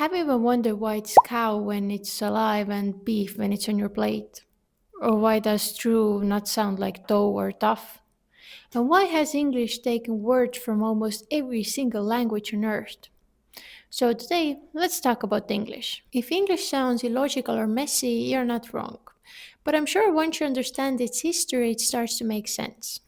Have you ever wondered why it's cow when it's alive and beef when it's on your plate? Or why does true not sound like dough or tough? And why has English taken words from almost every single language on earth? So today, let's talk about English. If English sounds illogical or messy, you're not wrong. But I'm sure once you understand its history, it starts to make sense.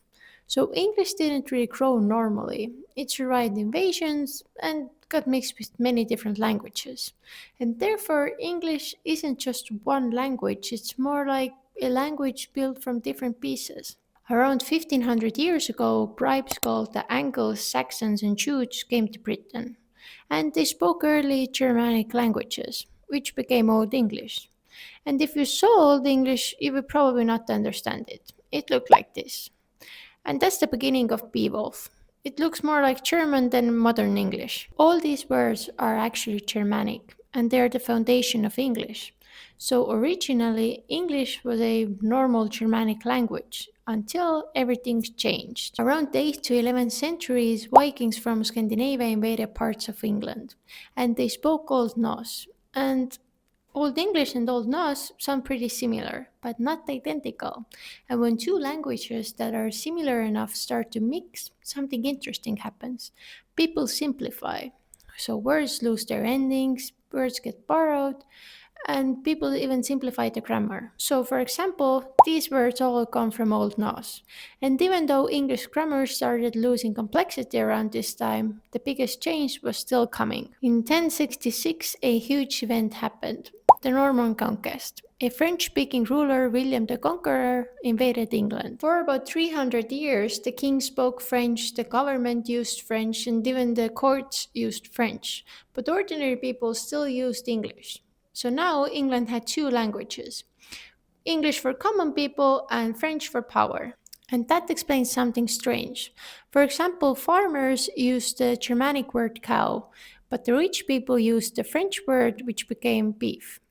So English didn't really grow normally. It survived invasions and got mixed with many different languages. And therefore, English isn't just one language, it's more like a language built from different pieces. Around 1500 years ago, tribes called the Angles, Saxons, and Jutes came to Britain, and they spoke early Germanic languages, which became Old English. And if you saw Old English, you would probably not understand it. It looked like this. And that's the beginning of Beowulf. It looks more like German than modern English. All these words are actually Germanic, and they're the foundation of English. So originally, English was a normal Germanic language until everything changed. Around the 8th to 11th centuries, Vikings from Scandinavia invaded parts of England, and they spoke Old Norse. And Old English and Old Norse sound pretty similar, but not identical. And when two languages that are similar enough start to mix, something interesting happens. People simplify. So words lose their endings, words get borrowed, and people even simplify the grammar. So, for example, these words all come from Old Norse. And even though English grammar started losing complexity around this time, the biggest change was still coming. In 1066, a huge event happened, the Norman Conquest. A French speaking ruler, William the Conqueror, invaded England. For about 300 years, the king spoke French, the government used French, and even the courts used French. But ordinary people still used English. So now England had two languages, English for common people and French for power. And that explains something strange. For example, farmers used the Germanic word cow, but the rich people used the French word which became beef.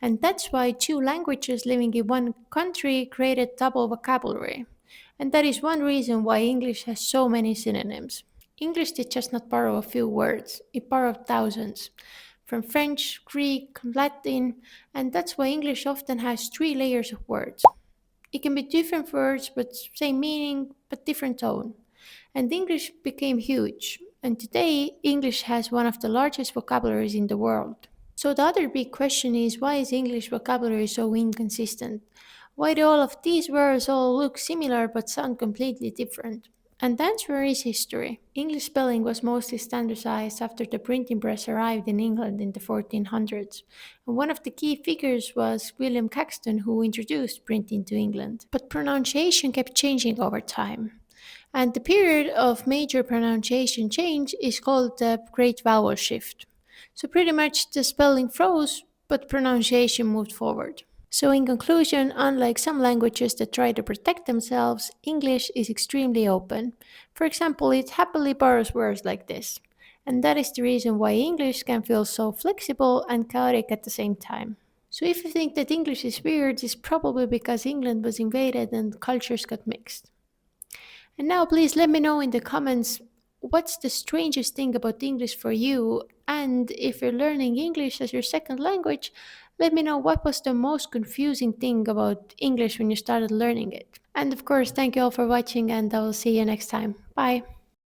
And that's why two languages living in one country created double vocabulary. And that is one reason why English has so many synonyms. English did just not borrow a few words, it borrowed thousands from French, Greek, Latin, and that's why English often has three layers of words. It can be different words but same meaning but different tone. And English became huge, and today English has one of the largest vocabularies in the world. So the other big question is why is English vocabulary so inconsistent? Why do all of these words all look similar but sound completely different? And the answer is history. English spelling was mostly standardized after the printing press arrived in England in the 1400s. And one of the key figures was William Caxton, who introduced printing to England. But pronunciation kept changing over time. And the period of major pronunciation change is called the Great Vowel Shift. So pretty much the spelling froze, but pronunciation moved forward. So, in conclusion, unlike some languages that try to protect themselves, English is extremely open. For example, it happily borrows words like this. And that is the reason why English can feel so flexible and chaotic at the same time. So, if you think that English is weird, it's probably because England was invaded and cultures got mixed. And now, please let me know in the comments what's the strangest thing about English for you. And if you're learning English as your second language, let me know what was the most confusing thing about English when you started learning it. And of course, thank you all for watching, and I will see you next time. Bye.